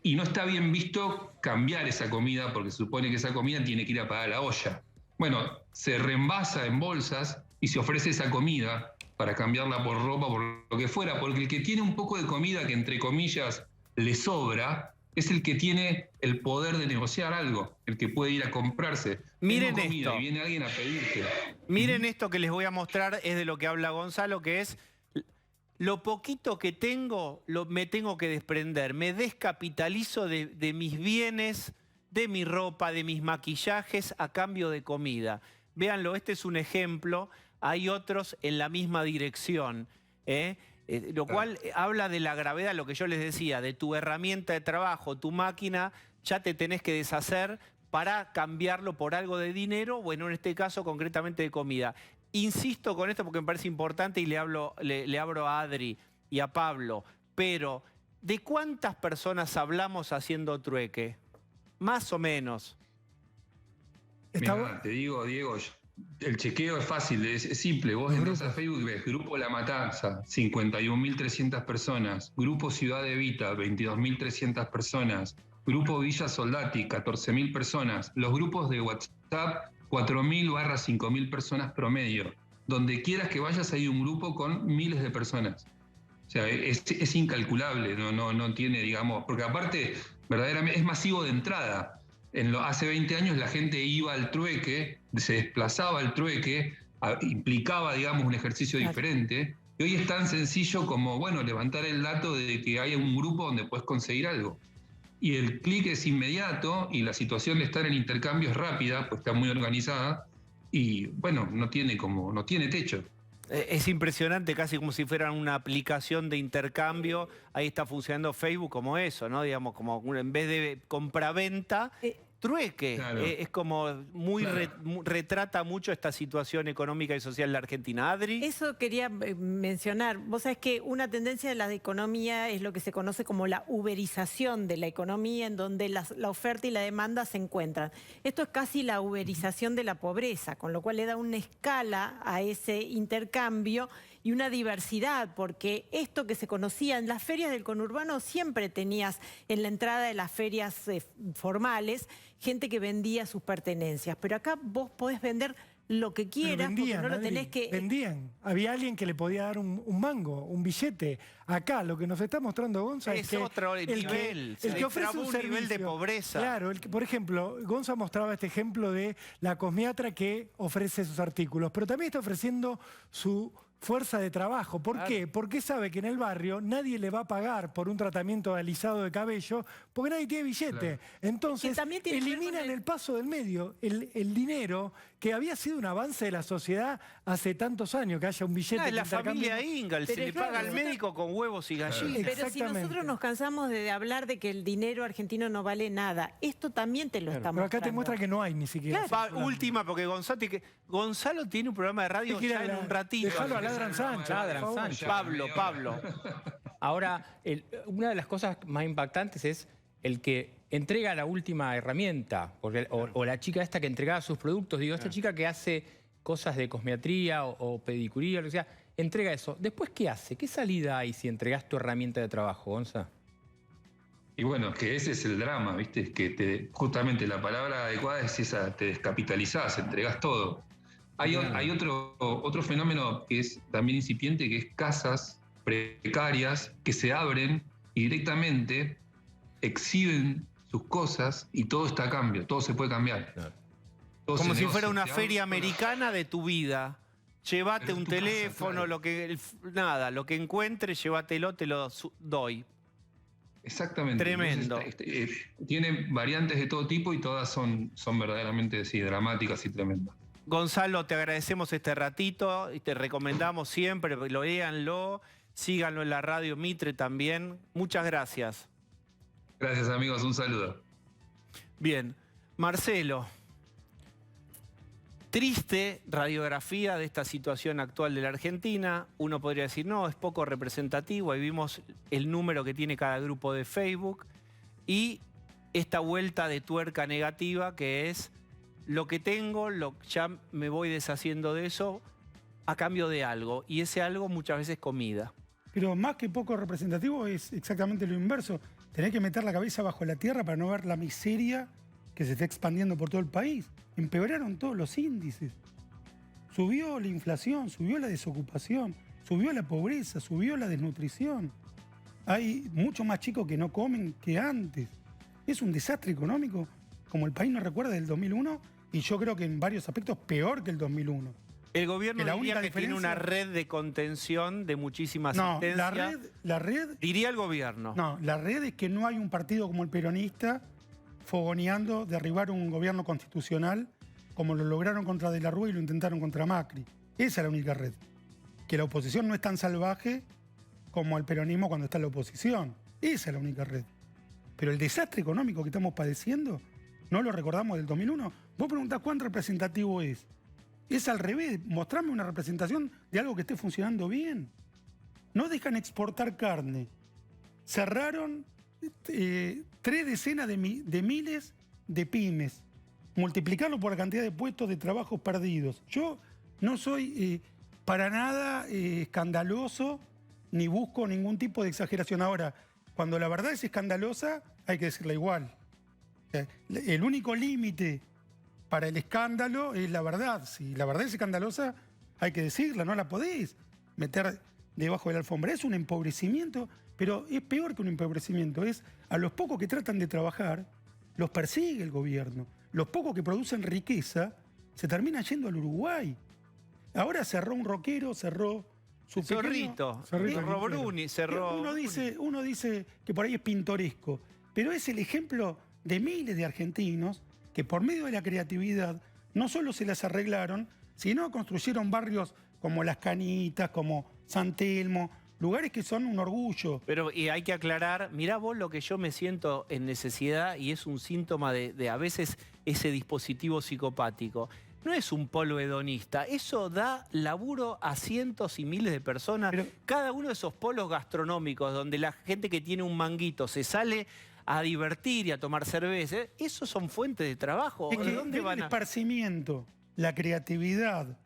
Y no está bien visto cambiar esa comida porque se supone que esa comida tiene que ir a pagar la olla. Bueno, se reenvasa en bolsas y se ofrece esa comida para cambiarla por ropa, por lo que fuera, porque el que tiene un poco de comida que entre comillas le sobra, es el que tiene el poder de negociar algo, el que puede ir a comprarse. Miren Tengo comida esto. y viene alguien a pedirte. Miren esto que les voy a mostrar, es de lo que habla Gonzalo, que es lo poquito que tengo, me tengo que desprender. Me descapitalizo de mis bienes, de mi ropa, de mis maquillajes a cambio de comida. Véanlo, este es un ejemplo. Hay otros en la misma dirección, lo cual habla de la gravedad, lo que yo les decía, de tu herramienta de trabajo, tu máquina, ya te tenés que deshacer para cambiarlo por algo de dinero, bueno, en este caso concretamente de comida. Insisto con esto porque me parece importante y le abro a Adri y a Pablo, pero ¿de cuántas personas hablamos haciendo trueque? Más o menos. Mirá, te digo, Diego, el chequeo es fácil, es simple. Vos entras a Facebook y ves Grupo La Matanza, 51.300 personas. Grupo Ciudad Evita, 22.300 personas. Grupo Villa Soldati, 14.000 personas. Los grupos de WhatsApp, 4.000/5.000 personas promedio. Donde quieras que vayas hay un grupo con miles de personas. O sea, es incalculable, no tiene, digamos, porque aparte, verdaderamente es masivo de entrada. Hace 20 años la gente iba al trueque, se desplazaba al trueque, implicaba, digamos, un ejercicio diferente. Y hoy es tan sencillo como, bueno, levantar el dato de que hay un grupo donde puedes conseguir algo. Y el clic es inmediato y la situación de estar en intercambio es rápida, pues está muy organizada y, bueno, no tiene techo. Es impresionante, casi como si fuera una aplicación de intercambio. Ahí está funcionando Facebook como eso, ¿no? Digamos, como en vez de compraventa, trueque. Claro. Es como retrata mucho esta situación económica y social de la Argentina. Adri. Eso quería mencionar. Vos sabés que una tendencia de la economía es lo que se conoce como la uberización de la economía, en donde la oferta y la demanda se encuentran. Esto es casi la uberización de la pobreza, con lo cual le da una escala a ese intercambio y una diversidad, porque esto que se conocía en las ferias del conurbano siempre tenías en la entrada de las ferias formales gente que vendía sus pertenencias, pero acá vos podés vender lo que quieras, porque no lo tenés que... Vendían. Había alguien que le podía dar un mango, un billete. Acá lo que nos está mostrando Gonza es que... otro nivel. El que ofrece un nivel de servicio, pobreza. Claro, por ejemplo, Gonza mostraba este ejemplo de la cosmiatra que ofrece sus artículos, pero también está ofreciendo su fuerza de trabajo. ¿Por qué? Porque sabe que en el barrio nadie le va a pagar por un tratamiento de alisado de cabello porque nadie tiene billete. Claro. Entonces, eliminan el paso del medio, el dinero, que había sido un avance de la sociedad hace tantos años, que haya un billete. La familia Ingalls, se le paga al médico con huevos y gallinas. Pero si nosotros nos cansamos de hablar de que el dinero argentino no vale nada, esto también te lo está mostrando. Pero acá te muestra que no hay ni siquiera. Claro. Última, porque Gonzalo tiene un programa de radio ya en un ratito. Déjalo a Ladran Sánchez. Pablo. Ahora, una de las cosas más impactantes es el que entrega la última herramienta, porque, o la chica esta que entregaba sus productos, digo, esta chica que hace cosas de cosmetría o pedicuría, lo que sea, entrega eso. Después, ¿qué hace? ¿Qué salida hay si entregas tu herramienta de trabajo, Gonza? Y bueno, que ese es el drama, ¿viste? Es que justamente la palabra adecuada es esa, te descapitalizás, entregás todo. Hay otro fenómeno que es también incipiente, que es casas precarias que se abren y directamente exhiben sus cosas y todo está a cambio, todo se puede cambiar. Claro. Como si fuera una feria americana de tu vida. Llévate un teléfono, claro. lo que encuentres, llévatelo, te lo doy. Exactamente. Tremendo. Entonces, tiene variantes de todo tipo y todas son verdaderamente dramáticas y tremendas. Gonzalo, te agradecemos este ratito y te recomendamos siempre, lo léanlo, síganlo en la radio Mitre también. Muchas gracias. Gracias, amigos, un saludo. Bien, Marcelo, triste radiografía de esta situación actual de la Argentina. Uno podría decir, no, es poco representativo. Ahí vimos el número que tiene cada grupo de Facebook y esta vuelta de tuerca negativa que es lo que tengo, ya me voy deshaciendo de eso a cambio de algo. Y ese algo muchas veces comida. Pero más que poco representativo es exactamente lo inverso. Tenés que meter la cabeza bajo la tierra para no ver la miseria que se está expandiendo por todo el país. Empeoraron todos los índices. Subió la inflación, subió la desocupación, subió la pobreza, subió la desnutrición. Hay muchos más chicos que no comen que antes. Es un desastre económico como el país no recuerda del 2001 y yo creo que en varios aspectos peor que el 2001. El gobierno Que la diría única que tiene una diferencia- red de contención de muchísima No, asistencia. la red, Diría el gobierno. no, la red es que no hay un partido como el peronista fogoneando derribar un gobierno constitucional como lo lograron contra De la Rúa y lo intentaron contra Macri. Esa es la única red. Que la oposición no es tan salvaje como el peronismo cuando está en la oposición. Esa es la única red. Pero el desastre económico que estamos padeciendo, no lo recordamos del 2001. Vos preguntás cuán representativo es. Es al revés. Mostrame una representación de algo que esté funcionando bien. No dejan exportar carne. Cerraron 3 decenas de miles de pymes. Multiplicarlo por la cantidad de puestos de trabajos perdidos. Yo no soy para nada escandaloso ni busco ningún tipo de exageración. Ahora, cuando la verdad es escandalosa, hay que decirla igual. El único límite para el escándalo es la verdad. Si la verdad es escandalosa, hay que decirla, no la podés meter debajo de la alfombra. Es un empobrecimiento, pero es peor que un empobrecimiento. Es a los pocos que tratan de trabajar, los persigue el gobierno. Los pocos que producen riqueza se terminan yendo al Uruguay. Ahora cerró un roquero, cerró su Zorrito, Zorrito cerró Quintero. Bruni, cerró... Uno dice que por ahí es pintoresco, pero es el ejemplo de miles de argentinos que por medio de la creatividad no solo se las arreglaron, sino construyeron barrios como Las Canitas, como San Telmo, lugares que son un orgullo. Pero y hay que aclarar, mirá vos lo que yo me siento en necesidad y es un síntoma de a veces ese dispositivo psicopático. No es un polo hedonista, eso da laburo a cientos y miles de personas. Pero- Cada uno de esos polos gastronómicos donde la gente que tiene un manguito se sale a divertir y a tomar cerveza, esos son fuentes de trabajo. Es ¿De que dónde ven van el a...? esparcimiento, la creatividad,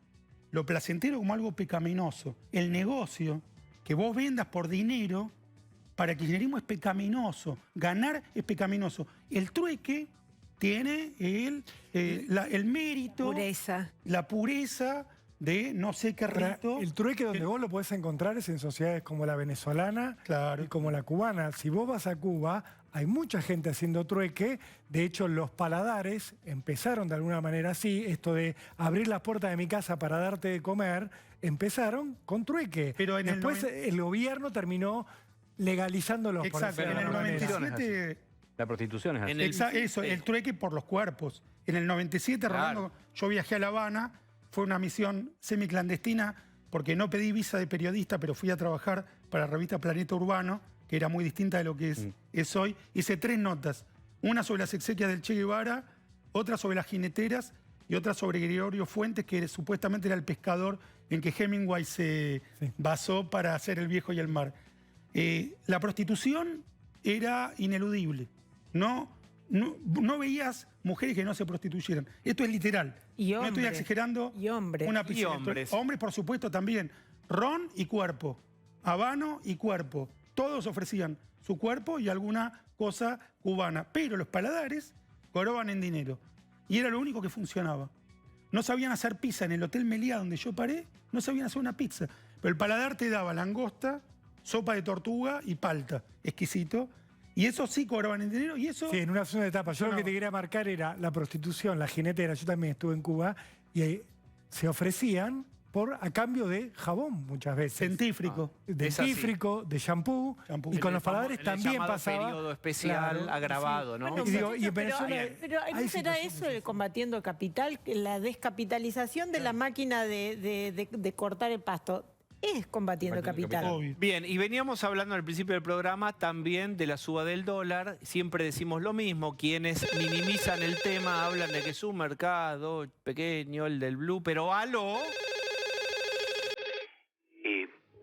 lo placentero como algo pecaminoso. El negocio, que vos vendas por dinero, para el kirchnerismo es pecaminoso. Ganar es pecaminoso. El trueque tiene el mérito, Pureza. la pureza de no sé qué rito. El trueque donde vos lo podés encontrar es en sociedades como la venezolana Claro. y como la cubana. Si vos vas a Cuba, hay mucha gente haciendo trueque. De hecho, los paladares empezaron de alguna manera así. Esto de abrir las puertas de mi casa para darte de comer, empezaron con trueque. Pero en el Después el gobierno terminó legalizándolos. por Exacto, decirlo en de el alguna manera. 97... La prostitución es así. En el- Eso, sí. el trueque por los cuerpos. En el 97, Claro. Rolando, yo viajé a La Habana, fue una misión semiclandestina, porque no pedí visa de periodista, pero fui a trabajar para la revista Planeta Urbano, que era muy distinta de lo que es hoy. Hice 3 notas, una sobre las exequias del Che Guevara, otra sobre las jineteras y otra sobre Gregorio Fuentes, que supuestamente era el pescador en que Hemingway se basó para hacer El Viejo y el Mar. La prostitución era ineludible. No veías mujeres que no se prostituyeran. Esto es literal. Y no estoy hombres. exagerando. Y hombres. Una Y piscina. hombres. Hombres, por supuesto, también. Ron y cuerpo. Habano y cuerpo. Todos ofrecían su cuerpo y alguna cosa cubana. Pero los paladares cobraban en dinero. Y era lo único que funcionaba. No sabían hacer pizza en el Hotel Meliá, donde yo paré. No sabían hacer una pizza. Pero el paladar te daba langosta, sopa de tortuga y palta. Exquisito. Y eso sí cobraban en dinero y eso... Sí, en una segunda etapa. Yo No, lo que no. te quería marcar era la prostitución, la jinetera. Yo también estuve en Cuba y ahí se ofrecían a cambio de jabón muchas veces. Científico. De Es así. dentífrico, de shampoo. Shampoo. Y con En los el paladares en el también llamado pasaba. periodo especial Claro, agravado, ¿no? Bueno, Y digo, Marcelo, y en pero, Venezuela pero ¿no hay será situaciones eso el combatiendo el capital? La descapitalización de la máquina de cortar el pasto. Es combatiendo el capital. Obvio. Bien, y veníamos hablando al principio del programa también de la suba del dólar. Siempre decimos lo mismo. Quienes minimizan el tema hablan de que es un mercado pequeño, el del blue, pero aló.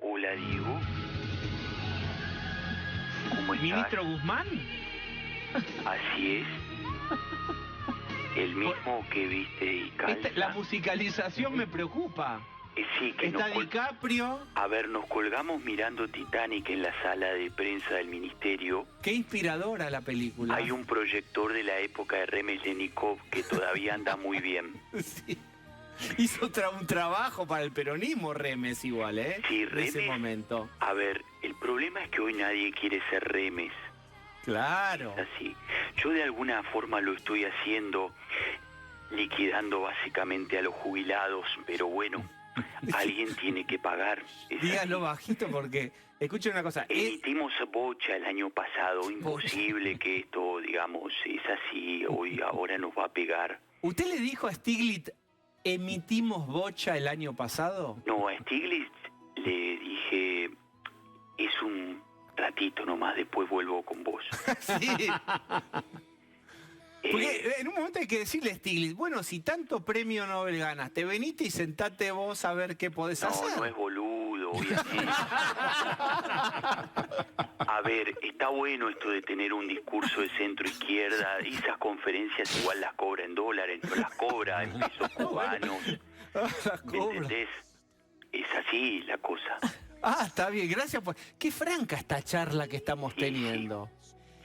Hola Diego. ¿Cómo estás? ¿Ministro Guzmán? Así es. El mismo que viste y calza. La musicalización me preocupa. Sí, que Está DiCaprio. A ver, nos colgamos mirando Titanic en la sala de prensa del ministerio. Qué inspiradora la película. Hay un proyector de la época de Remeslenikov que todavía anda muy bien. Sí. Hizo un trabajo para el peronismo Remes igual, ¿eh? Sí, En ese Remes. momento. A ver, el problema es que hoy nadie quiere ser Remes. Claro. Así. Yo de alguna forma lo estoy haciendo, liquidando básicamente a los jubilados, pero bueno, alguien tiene que pagar. Dígalo bajito porque, escuchen una cosa. Emitimos bocha el año pasado, imposible que esto, digamos, es así, ahora nos va a pegar. ¿Usted le dijo a Stiglitz, emitimos bocha el año pasado? No, a Stiglitz le dije, es un ratito nomás, después vuelvo con vos. Sí. Porque en un momento hay que decirle a Stiglitz, bueno, si tanto premio Nobel ganas, te venite y sentate vos a ver qué podés hacer. No es boludo, voy así. A ver, está bueno esto de tener un discurso de centro izquierda, y esas conferencias igual las cobra en dólares, no las cobra en pesos cubanos. Las ¿Me cobra. entendés? Es así la cosa. Ah, está bien, gracias por... Qué franca esta charla que estamos teniendo.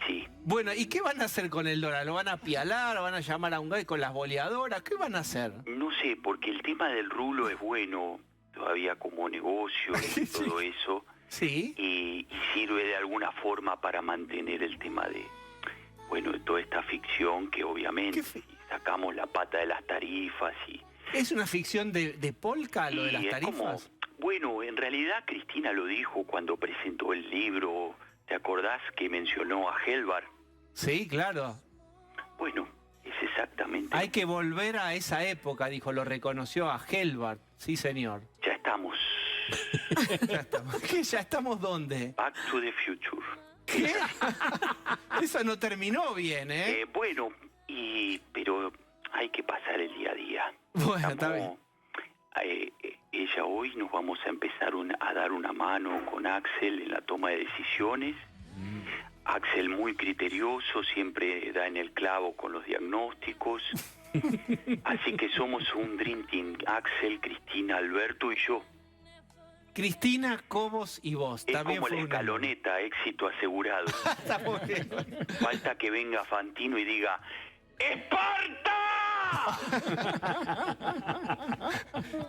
Sí. Bueno, ¿y qué van a hacer con el dólar? ¿Lo van a apialar? ¿Van a llamar a un gay con las boleadoras? ¿Qué van a hacer? No sé, porque el tema del rulo es bueno todavía como negocio y todo eso. Sí. Y sirve de alguna forma para mantener el tema de, bueno, de toda esta ficción que obviamente sacamos la pata de las tarifas y... ¿Es una ficción de Polka lo de las es tarifas? como, bueno, en realidad Cristina lo dijo cuando presentó el libro. ¿Te acordás que mencionó a Helvar? Sí, claro. Bueno, es exactamente. Hay que volver a esa época, dijo, lo reconoció a Helvar. Sí, señor. Ya estamos. Ya estamos. ¿Qué? ¿Ya estamos dónde? Back to the future. ¿Qué? Eso no terminó bien, ¿eh? Bueno, pero hay que pasar el día a día. Bueno, está bien. Ella hoy nos vamos a empezar a dar una mano con Axel en la toma de decisiones. Axel muy criterioso, siempre da en el clavo con los diagnósticos. Así que somos un Dream Team, Axel, Cristina, Alberto y yo. Cristina, Cobos y vos. Es También como la fue un escaloneta, éxito asegurado. Está muy bien. Falta que venga Fantino y diga ¡Esparta!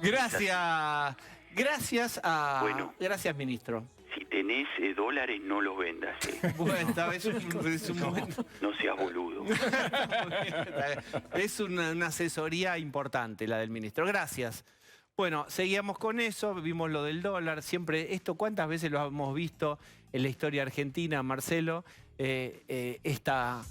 Gracias. Gracias a... Bueno. Gracias, ministro. Si tenés dólares, no los vendas. Bueno, esta vez es un momento... No seas boludo. Es una asesoría importante la del ministro. Gracias. Bueno, seguíamos con eso, vimos lo del dólar. Siempre esto, ¿cuántas veces lo hemos visto en la historia argentina, Marcelo? Esta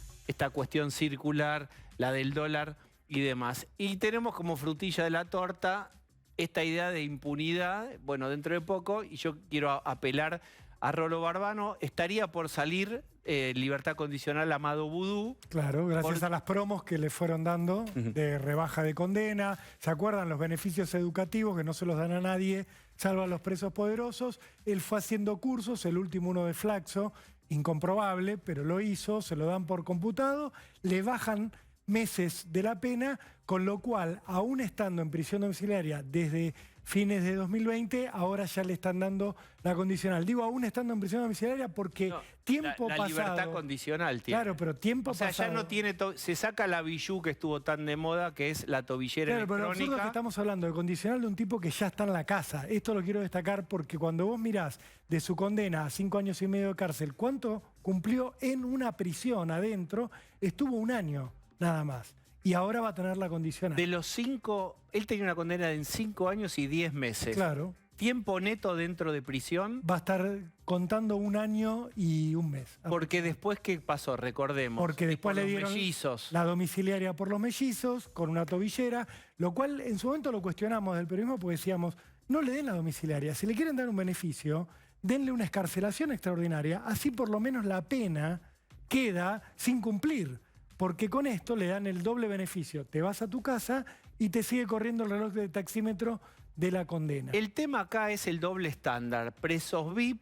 cuestión circular, la del dólar y demás. Y tenemos como frutilla de la torta esta idea de impunidad, bueno, dentro de poco, y yo quiero apelar a Rolo Barbano, estaría por salir libertad condicional Amado Vudú. Claro, gracias a las promos que le fueron dando de rebaja de condena. ¿Se acuerdan los beneficios educativos que no se los dan a nadie, salvo a los presos poderosos? Él fue haciendo cursos, el último uno de Flaxo, incomprobable, pero lo hizo, se lo dan por computado, le bajan meses de la pena, con lo cual, aún estando en prisión domiciliaria desde fines de 2020, ahora ya le están dando la condicional. Digo, aún estando en prisión domiciliaria porque tiempo la pasado... libertad condicional tiene. Claro, pero tiempo pasado... O sea, ya no tiene... Se saca la bijú que estuvo tan de moda, que es la tobillera Claro, pero lo absurdo es que electrónica. estamos hablando de condicional de un tipo que ya está en la casa. Esto lo quiero destacar porque cuando vos mirás de su condena a 5 años y medio de cárcel, ¿cuánto cumplió en una prisión adentro? Estuvo 1 año, nada más. Y ahora va a tener la condicional. De los 5... Él tenía una condena en 5 años y 10 meses. Claro. Tiempo neto dentro de prisión. Va a estar contando 1 año y 1 mes. Porque después, ¿qué pasó? Recordemos. Porque después Por le los dieron mellizos. la domiciliaria por los mellizos, con una tobillera, lo cual en su momento lo cuestionamos del periodismo porque decíamos, no le den la domiciliaria. Si le quieren dar un beneficio, denle una excarcelación extraordinaria, así por lo menos la pena queda sin cumplir. Porque con esto le dan el doble beneficio. Te vas a tu casa y te sigue corriendo el reloj de taxímetro de la condena. El tema acá es el doble estándar. Presos VIP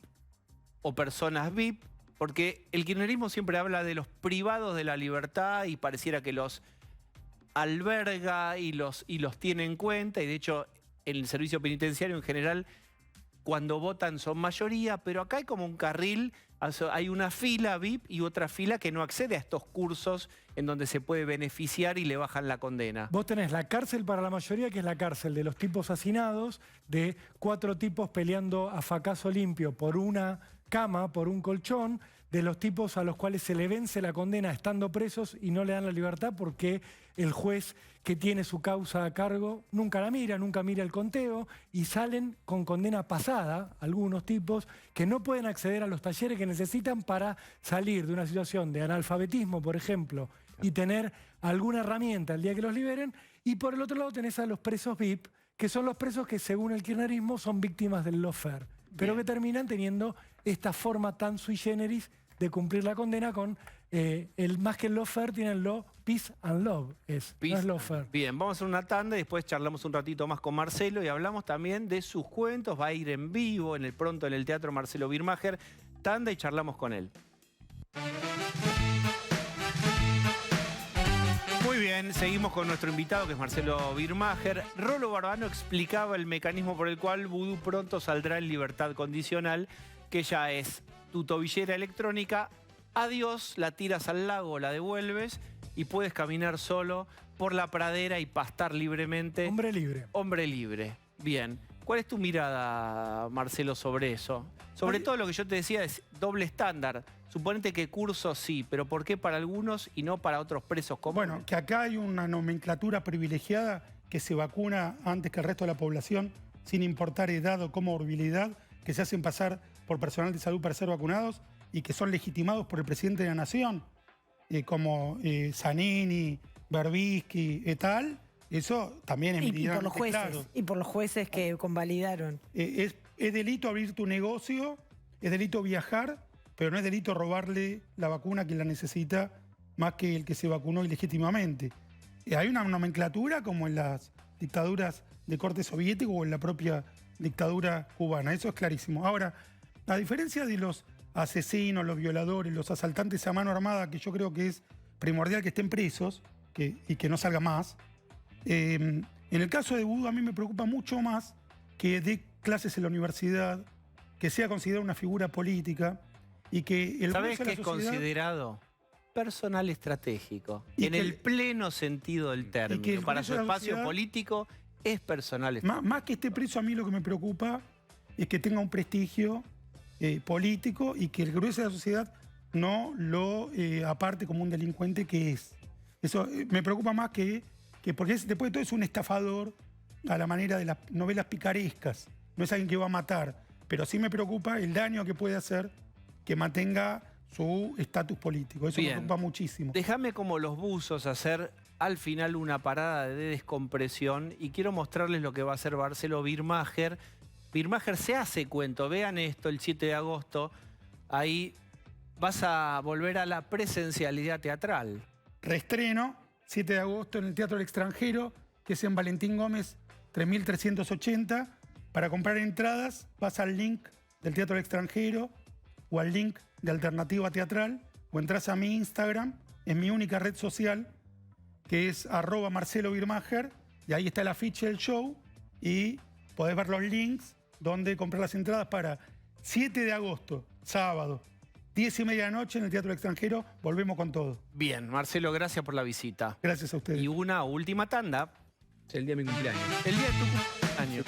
o personas VIP, porque el kirchnerismo siempre habla de los privados de la libertad y pareciera que los alberga y los tiene en cuenta. Y de hecho, en el servicio penitenciario en general, cuando votan son mayoría, pero acá hay como un carril, hay una fila VIP y otra fila que no accede a estos cursos en donde se puede beneficiar y le bajan la condena. Vos tenés la cárcel para la mayoría, que es la cárcel de los tipos hacinados, de 4 tipos peleando a facazo limpio por una cama, por un colchón, de los tipos a los cuales se le vence la condena estando presos y no le dan la libertad porque el juez que tiene su causa a cargo nunca la mira, nunca mira el conteo y salen con condena pasada, algunos tipos que no pueden acceder a los talleres que necesitan para salir de una situación de analfabetismo, por ejemplo, y tener alguna herramienta el día que los liberen. Y por el otro lado tenés a los presos VIP, que son los presos que según el kirchnerismo son víctimas del lawfare, pero que terminan teniendo esta forma tan sui generis de cumplir la condena con más que el lawfare tienen lo peace and love, no es lawfare. Bien, vamos a hacer una tanda y después charlamos un ratito más con Marcelo y hablamos también de sus cuentos. Va a ir en vivo pronto en el Teatro Marcelo Birmacher. Tanda y charlamos con él. Muy bien, seguimos con nuestro invitado que es Marcelo Birmacher. Rolo Barbano explicaba el mecanismo por el cual Vudú pronto saldrá en libertad condicional, que ya es tu tobillera electrónica, adiós, la tiras al lago, la devuelves y puedes caminar solo por la pradera y pastar libremente. Hombre libre. Hombre libre. Bien. ¿Cuál es tu mirada, Marcelo, sobre eso? Sobre todo lo que yo te decía es doble estándar. Suponete que cursos sí, pero ¿por qué para algunos y no para otros presos comunes? Bueno, que acá hay una nomenclatura privilegiada que se vacuna antes que el resto de la población, sin importar edad o comorbilidad, que se hacen pasar por personal de salud para ser vacunados y que son legitimados por el presidente de la Nación, como Zanini, Berbisky et al. Eso también es meridianamente claro. Y por los jueces que convalidaron. Es delito abrir tu negocio, es delito viajar, pero no es delito robarle la vacuna a quien la necesita más que el que se vacunó ilegítimamente. Hay una nomenclatura como en las dictaduras de corte soviético o en la propia dictadura cubana, eso es clarísimo. Ahora, a diferencia de los asesinos, los violadores, los asaltantes a mano armada, que yo creo que es primordial que estén presos y que no salga más, en el caso de Vudú a mí me preocupa mucho más que dé clases en la universidad, que sea considerado una figura política y que el ¿Sabés grueso de qué la es sociedad... considerado? Personal estratégico. Y En que el el- pleno sentido del término. que el Para grueso su de la espacio sociedad- político es personal estratégico. Más que esté preso, a mí lo que me preocupa es que tenga un prestigio político y que el grueso de la sociedad no lo aparte como un delincuente que es. Eso me preocupa más que porque después de todo es un estafador a la manera de las novelas picarescas. No es alguien que va a matar, pero sí me preocupa el daño que puede hacer que mantenga su estatus político. Eso Bien. me preocupa muchísimo. Déjame como los buzos hacer al final una parada de descompresión y quiero mostrarles lo que va a hacer Marcelo Birmacher. Birmacher se hace cuento, vean esto, el 7 de agosto, ahí vas a volver a la presencialidad teatral. Reestreno, 7 de agosto en el Teatro del Extranjero, que es en Valentín Gómez, 3380. Para comprar entradas, vas al link del Teatro del Extranjero o al link de Alternativa Teatral o entras a mi Instagram, en mi única red social, que es @Marcelo Birmacher, y ahí está el afiche del show y podés ver los links donde comprar las entradas para 7 de agosto, sábado, 10:30 de la noche en el Teatro del Extranjero. Volvemos con todo. Bien, Marcelo, gracias por la visita. Gracias a ustedes. Y una última tanda, Es el día de mi cumpleaños. el día de tu cumpleaños.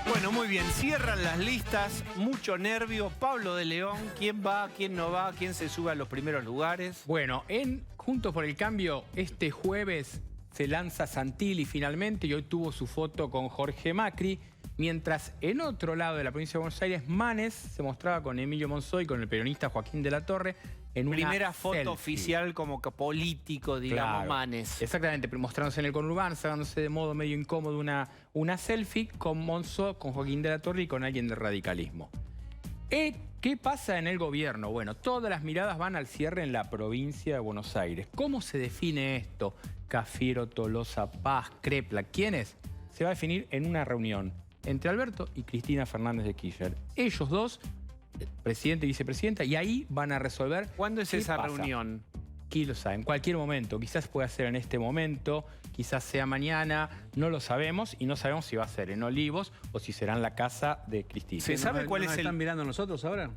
Bueno, muy bien, cierran las listas, mucho nervio. Pablo de León, ¿quién va, quién no va, quién se sube a los primeros lugares? Bueno, en Juntos por el Cambio, este jueves se lanza Santilli finalmente y hoy tuvo su foto con Jorge Macri, mientras en otro lado de la provincia de Buenos Aires, Manes se mostraba con Emilio Monzó y con el peronista Joaquín de la Torre en una Primera foto selfie. oficial como que político, digamos, Claro. Manes. Exactamente, mostrándose en el conurbano, sacándose de modo medio incómodo una selfie con Monzó, con Joaquín de la Torre y con alguien del radicalismo. ¿Qué pasa en el gobierno? Bueno, todas las miradas van al cierre en la provincia de Buenos Aires. ¿Cómo se define esto? Cafiero, Tolosa, Paz, Crepla. ¿Quiénes? Se va a definir en una reunión entre Alberto y Cristina Fernández de Kirchner. Ellos dos, presidente y vicepresidenta, y ahí van a resolver. ¿Cuándo es qué esa pasa. reunión? Quilsa, en cualquier momento. Quizás pueda ser en este momento, quizás sea mañana, no lo sabemos y no sabemos si va a ser en Olivos o si será en la casa de Cristina. ¿Se sabe cuál es el...? ¿Están mirando nosotros ahora?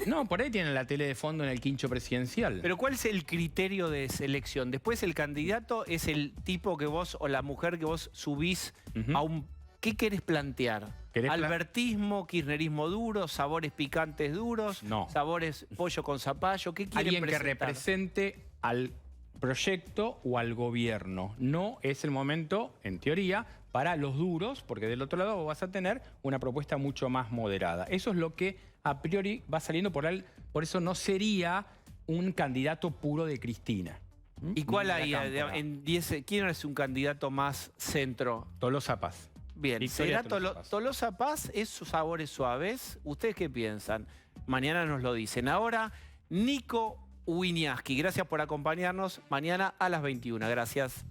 No, por ahí tienen la tele de fondo en el quincho presidencial. Pero ¿cuál es el criterio de selección? Después el candidato es el tipo que vos o la mujer que vos subís a un... ¿Qué querés plantear? ¿Albertismo, kirchnerismo duro, sabores picantes duros, No. sabores pollo con zapallo? ¿Qué quieren Alguien que presentar? represente al proyecto o al gobierno. No es el momento, en teoría, para los duros, porque del otro lado vas a tener una propuesta mucho más moderada. Eso es lo que a priori va saliendo por eso no sería un candidato puro de Cristina. ¿Y cuál Ni de hay? la Cámpora. En 10, ¿quién es un candidato más centro? Tolosa Paz. Bien, Victoria ¿será Tolosa Paz. Tolosa Paz? ¿Es sus sabores suaves? ¿Ustedes qué piensan? Mañana nos lo dicen. Ahora, Nico Wiñaski, gracias por acompañarnos. Mañana a las 21. Gracias.